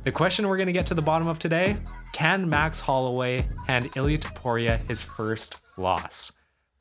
The question we're going to get to the bottom of today, can Max Holloway hand Ilia Topuria his first loss?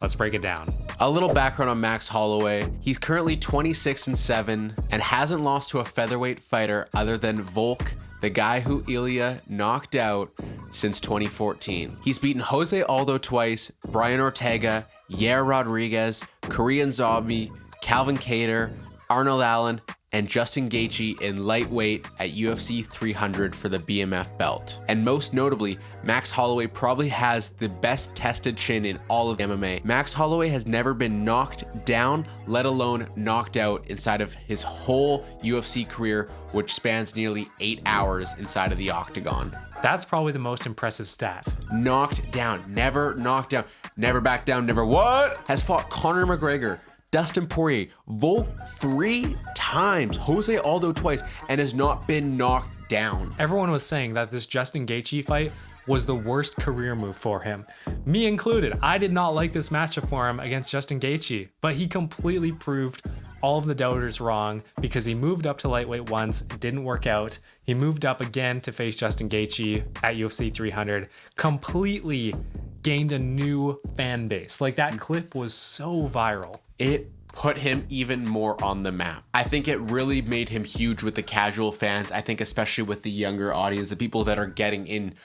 Let's break it down. A little background on Max Holloway. He's currently 26-7 and hasn't lost to a featherweight fighter other than Volk, the guy who Ilia knocked out, since 2014. He's beaten Jose Aldo twice, Brian Ortega, Yair Rodriguez, Korean Zombie, Calvin Kattar, Arnold Allen, and Justin Gaethje in lightweight at UFC 300 for the BMF belt. And most notably, Max Holloway probably has the best tested chin in all of MMA. Max Holloway has never been knocked down, let alone knocked out inside of his whole UFC career, which spans nearly 8 hours inside of the octagon. That's probably the most impressive stat. Knocked down, never knocked down, never backed down, never what? Has fought Conor McGregor, Dustin Poirier, Volk 3 times, Jose Aldo twice, and has not been knocked down. Everyone was saying that this Justin Gaethje fight was the worst career move for him. Me included. I did not like this matchup for him against Justin Gaethje, but he completely proved all of the doubters wrong because he moved up to lightweight once, it didn't work out. He moved up again to face Justin Gaethje at UFC 300, completely gained a new fan base. Like, that clip was so viral. It put him even more on the map. I think it really made him huge with the casual fans. I think especially with the younger audience, the people that are getting in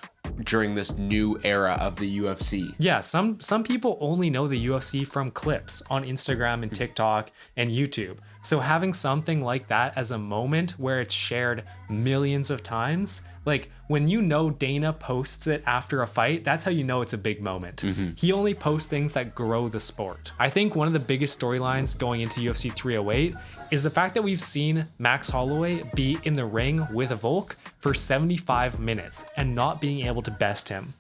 during this new era of the UFC. Yeah, some people only know the UFC from clips on Instagram and TikTok and YouTube. So having something like that as a moment where it's shared millions of times, like when you know Dana posts it after a fight, that's how you know it's a big moment. He only posts things that grow the sport. I think one of the biggest storylines going into UFC 308 is the fact that we've seen Max Holloway be in the ring with Volk for 75 minutes and not being able to best him.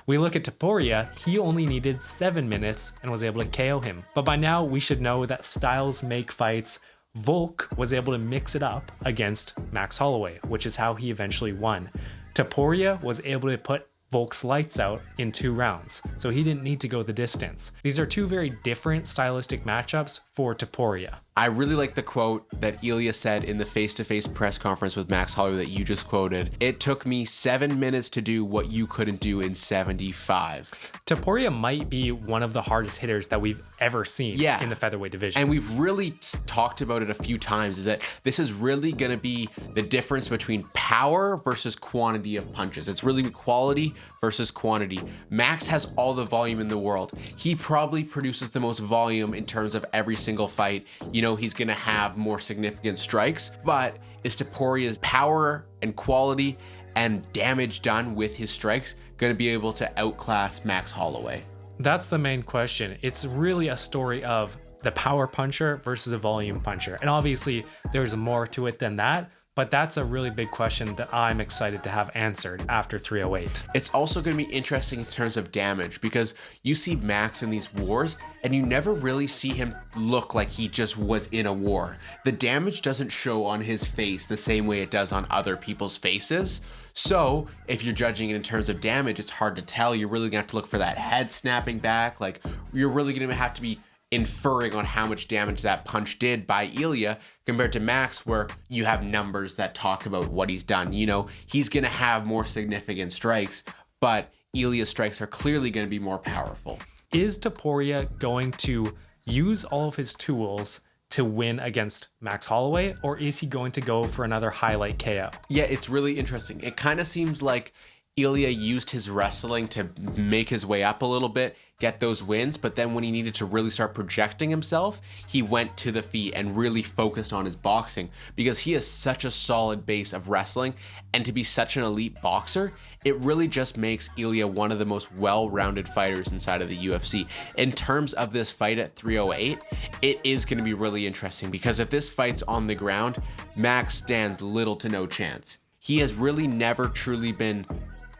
We look at Topuria, he only needed 7 minutes and was able to KO him. But by now we should know that styles make fights. Volk was able to mix it up against Max Holloway, which is how he eventually won. Topuria was able to put Volk's lights out in 2 rounds, so he didn't need to go the distance. These are 2 very different stylistic matchups for Topuria. I really like the quote that Ilia said in the face-to-face press conference with Max Holloway that you just quoted. It took me 7 minutes to do what you couldn't do in 75. Topuria might be one of the hardest hitters that we've ever seen in the featherweight division. And we've really talked about it a few times, is that this is really going to be the difference between power versus quantity of punches. It's really quality versus quantity. Max has all the volume in the world. He probably produces the most volume in terms of every single fight. You know, he's going to have more significant strikes, but is Topuria's power and quality and damage done with his strikes going to be able to outclass Max Holloway? That's the main question. It's really a story of the power puncher versus a volume puncher. And obviously there's more to it than that, but that's a really big question that I'm excited to have answered after 308. It's also going to be interesting in terms of damage because you see Max in these wars and you never really see him look like he just was in a war. The damage doesn't show on his face the same way it does on other people's faces. So if you're judging it in terms of damage, it's hard to tell. You're really gonna have to look for that head snapping back. Like, you're really gonna have to be inferring on how much damage that punch did by Ilia compared to Max, where you have numbers that talk about what he's done. You know, he's gonna have more significant strikes, but Ilia's strikes are clearly gonna be more powerful. Is Topuria going to use all of his tools to win against Max Holloway, or is he going to go for another highlight KO? Yeah, it's really interesting. It kind of seems like Ilia used his wrestling to make his way up a little bit, get those wins, but then when he needed to really start projecting himself, he went to the feet and really focused on his boxing because he has such a solid base of wrestling, and to be such an elite boxer, it really just makes Ilia one of the most well-rounded fighters inside of the UFC. In terms of this fight at 308, it is going to be really interesting because if this fight's on the ground, Max stands little to no chance. He has really never truly been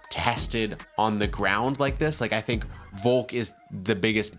tested on the ground like this. Like, I think Volk is the biggest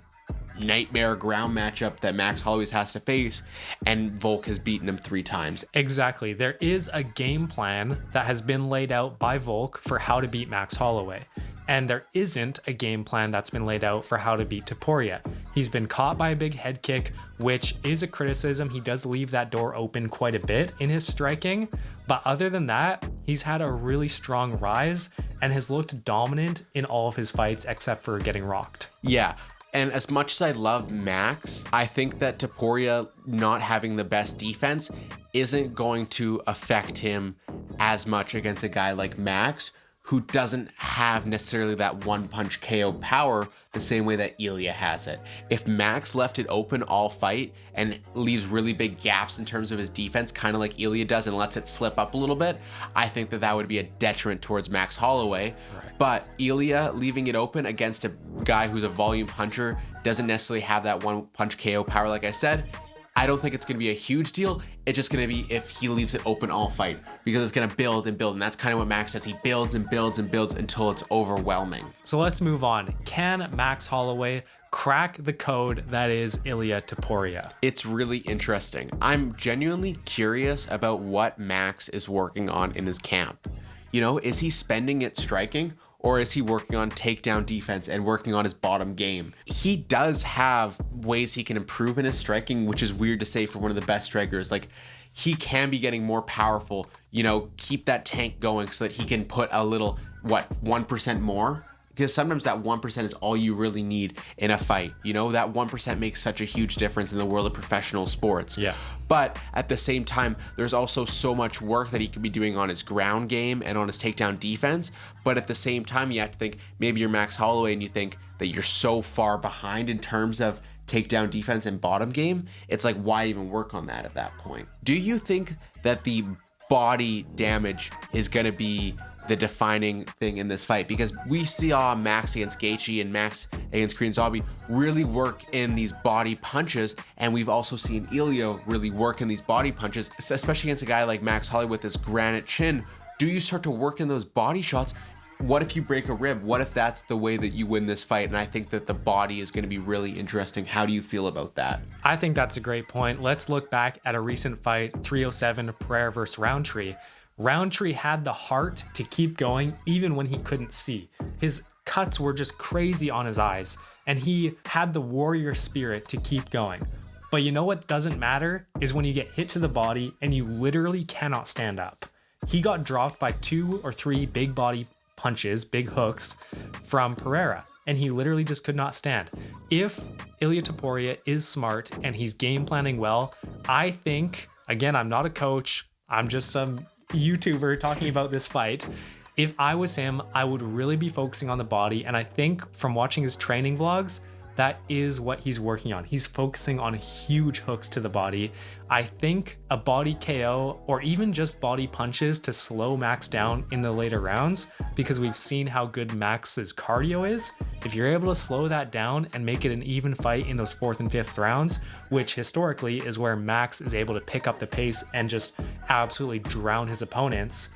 nightmare ground matchup that Max Holloway has to face, and Volk has beaten him 3 times. Exactly. There is a game plan that has been laid out by Volk for how to beat Max Holloway. And there isn't a game plan that's been laid out for how to beat Topuria. He's been caught by a big head kick, which is a criticism. He does leave that door open quite a bit in his striking. But other than that, he's had a really strong rise and has looked dominant in all of his fights except for getting rocked. Yeah. And as much as I love Max, I think that Topuria not having the best defense isn't going to affect him as much against a guy like Max, who doesn't have necessarily that one punch KO power the same way that Ilia has it. If Max left it open all fight and leaves really big gaps in terms of his defense, kind of like Ilia does, and lets it slip up a little bit, I think that that would be a detriment towards Max Holloway. Right. But Ilia leaving it open against a guy who's a volume puncher doesn't necessarily have that one punch KO power, like I said. I don't think it's going to be a huge deal. It's just going to be if he leaves it open all fight, because it's going to build and build. And that's kind of what Max does. He builds and builds and builds until it's overwhelming. So let's move on. Can Max Holloway crack the code that is Ilia Topuria? It's really interesting. I'm genuinely curious about what Max is working on in his camp. You know, is he spending it striking? Or is he working on takedown defense and working on his bottom game? He does have ways he can improve in his striking, which is weird to say for one of the best strikers. Like, he can be getting more powerful, you know, keep that tank going so that he can put a little, 1% more? Because sometimes that 1% is all you really need in a fight. You know, that 1% makes such a huge difference in the world of professional sports. Yeah. But at the same time, there's also so much work that he could be doing on his ground game and on his takedown defense. But at the same time, you have to think, maybe you're Max Holloway and you think that you're so far behind in terms of takedown defense and bottom game. It's like, why even work on that at that point? Do you think that the body damage is going to be the defining thing in this fight? Because we saw Max against Gaethje and Max against Korean Zombie really work in these body punches, and we've also seen Ilia really work in these body punches, especially against a guy like Max Holloway with this granite chin. Do you start to work in those body shots? What if you break a rib? What if that's the way that you win this fight? And I think that the body is going to be really interesting. How do you feel about that? I think that's a great point. Let's look back at a recent fight, 307 Pereira versus Roundtree. Roundtree had the heart to keep going even when he couldn't see. His cuts were just crazy on his eyes, and he had the warrior spirit to keep going. But you know what doesn't matter is when you get hit to the body and you literally cannot stand up. He got dropped by 2 or 3 big body punches, big hooks from Pereira, and he literally just could not stand. If Ilia Topuria is smart and he's game planning well, I think, again, I'm not a coach, I'm just some YouTuber talking about this fight. If I was him, I would really be focusing on the body. And I think from watching his training vlogs, that is what he's working on. He's focusing on huge hooks to the body. I think a body KO or even just body punches to slow Max down in the later rounds, because we've seen how good Max's cardio is. If you're able to slow that down and make it an even fight in those 4th and 5th rounds, which historically is where Max is able to pick up the pace and just absolutely drown his opponents,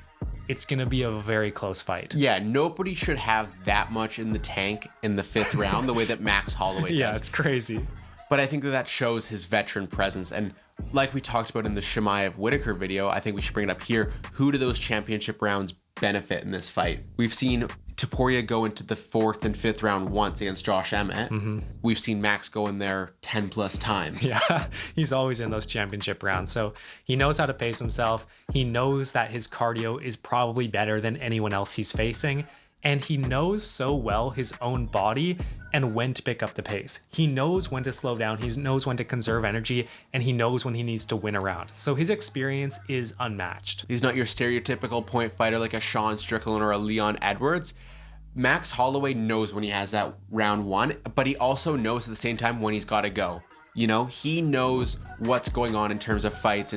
it's going to be a very close fight. Yeah, nobody should have that much in the tank in the 5th round the way that Max Holloway does. Yeah, it's crazy. But I think that shows his veteran presence. And like we talked about in the Chimaev Whitaker video, I think we should bring it up here. Who do those championship rounds benefit in this fight? We've seen Topuria go into the 4th and 5th round once against Josh Emmett. Mm-hmm. We've seen Max go in there 10 plus times. Yeah, he's always in those championship rounds. So he knows how to pace himself. He knows that his cardio is probably better than anyone else he's facing. And he knows so well his own body and when to pick up the pace. He knows when to slow down. He knows when to conserve energy, and he knows when he needs to win a round. So his experience is unmatched. He's not your stereotypical point fighter like a Sean Strickland or a Leon Edwards. Max Holloway knows when he has that round 1, but he also knows at the same time when he's got to go. You know, he knows what's going on in terms of fights,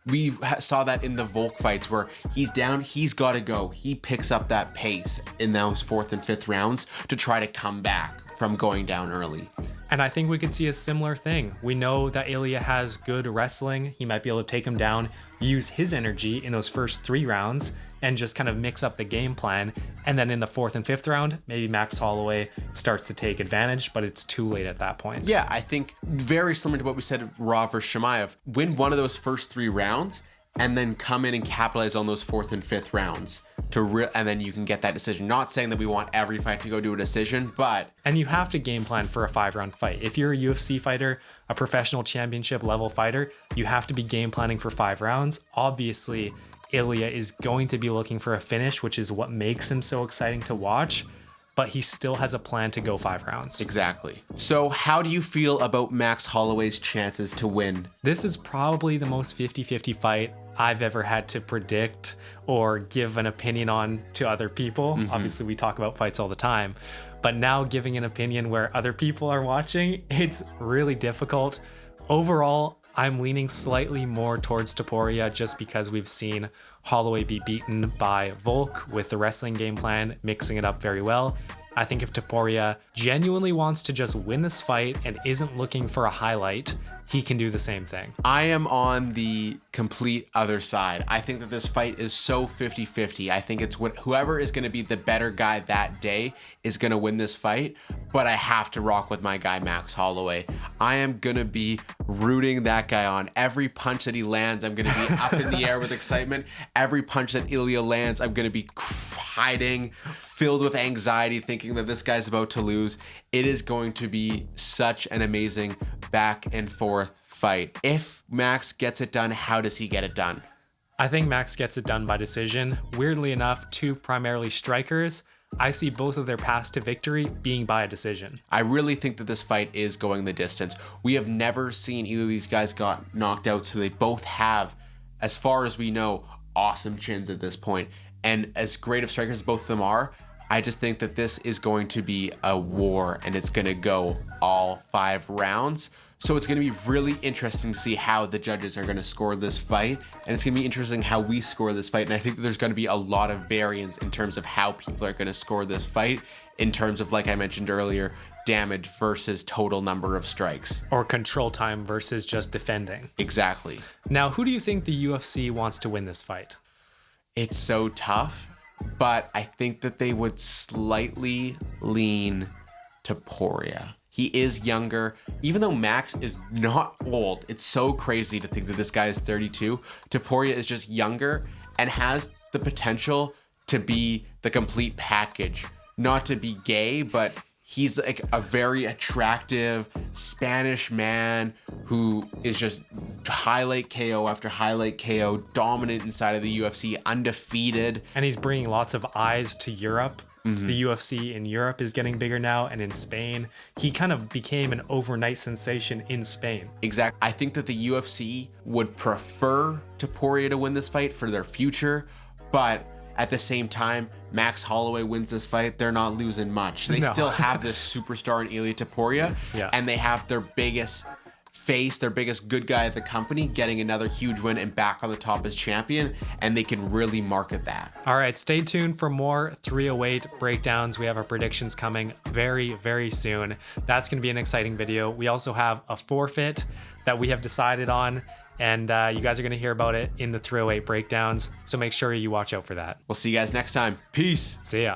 we saw that in the Volk fights where he's down, he's got to go. He picks up that pace in those 4th and 5th rounds to try to come back from going down early. And I think we could see a similar thing. We know that Ilia has good wrestling. He might be able to take him down, use his energy in those first 3 rounds, and just kind of mix up the game plan. And then in the 4th and 5th round, maybe Max Holloway starts to take advantage, but it's too late at that point. Yeah, I think very similar to what we said of Raw versus Chimaev. Win one of those first 3 rounds, and then come in and capitalize on those 4th and 5th rounds and then you can get that decision. Not saying that we want every fight to go to a decision, but... And you have to game plan for a 5-round fight. If you're a UFC fighter, a professional championship level fighter, you have to be game planning for 5 rounds. Obviously, Ilia is going to be looking for a finish, which is what makes him so exciting to watch, but he still has a plan to go 5 rounds. Exactly. So how do you feel about Max Holloway's chances to win? This is probably the most 50-50 fight I've ever had to predict or give an opinion on to other people. Obviously, we talk about fights all the time, but now giving an opinion where other people are watching, it's really difficult. Overall, I'm leaning slightly more towards Topuria just because we've seen Holloway be beaten by Volk with the wrestling game plan, mixing it up very well. I think if Topuria genuinely wants to just win this fight and isn't looking for a highlight, he can do the same thing. I am on the complete other side. I think that this fight is so 50-50. I think it's whoever is going to be the better guy that day is going to win this fight, but I have to rock with my guy, Max Holloway. I am going to be rooting that guy on. Every punch that he lands, I'm going to be up in the air with excitement. Every punch that Ilia lands, I'm going to be hiding, filled with anxiety, thinking that this guy's about to lose. It is going to be such an amazing back and forth fight. If Max gets it done, how does he get it done? I think Max gets it done by decision. Weirdly enough, 2 primarily strikers. I see both of their paths to victory being by a decision. I really think that this fight is going the distance. We have never seen either of these guys got knocked out, so they both have, as far as we know, awesome chins at this point. And as great of strikers as both of them are, I just think that this is going to be a war and it's going to go all 5 rounds. So it's going to be really interesting to see how the judges are going to score this fight. And it's going to be interesting how we score this fight. And I think that there's going to be a lot of variance in terms of how people are going to score this fight in terms of, like I mentioned earlier, damage versus total number of strikes. Or control time versus just defending. Exactly. Now, who do you think the UFC wants to win this fight? It's so tough, but I think that they would slightly lean to Toria. He is younger. Even though Max is not old, it's so crazy to think that this guy is 32. Topuria is just younger and has the potential to be the complete package. Not to be gay, but he's like a very attractive Spanish man who is just highlight KO after highlight KO, dominant inside of the UFC, undefeated. And he's bringing lots of eyes to Europe. The UFC in Europe is getting bigger now, and in Spain, he kind of became an overnight sensation in Spain. Exactly. I think that the UFC would prefer Topuria to win this fight for their future, but at the same time, Max Holloway wins this fight, they're not losing much. They still have this superstar in Ilia Topuria, and they have their biggest face, their biggest good guy at the company, getting another huge win and back on the top as champion, and they can really market that. All right, stay tuned for more 308 breakdowns. We have our predictions coming very, very soon. That's going to be an exciting video. We also have a forfeit that we have decided on, and you guys are going to hear about it in the 308 breakdowns, so make sure you watch out for that. We'll see you guys next time. Peace. See ya.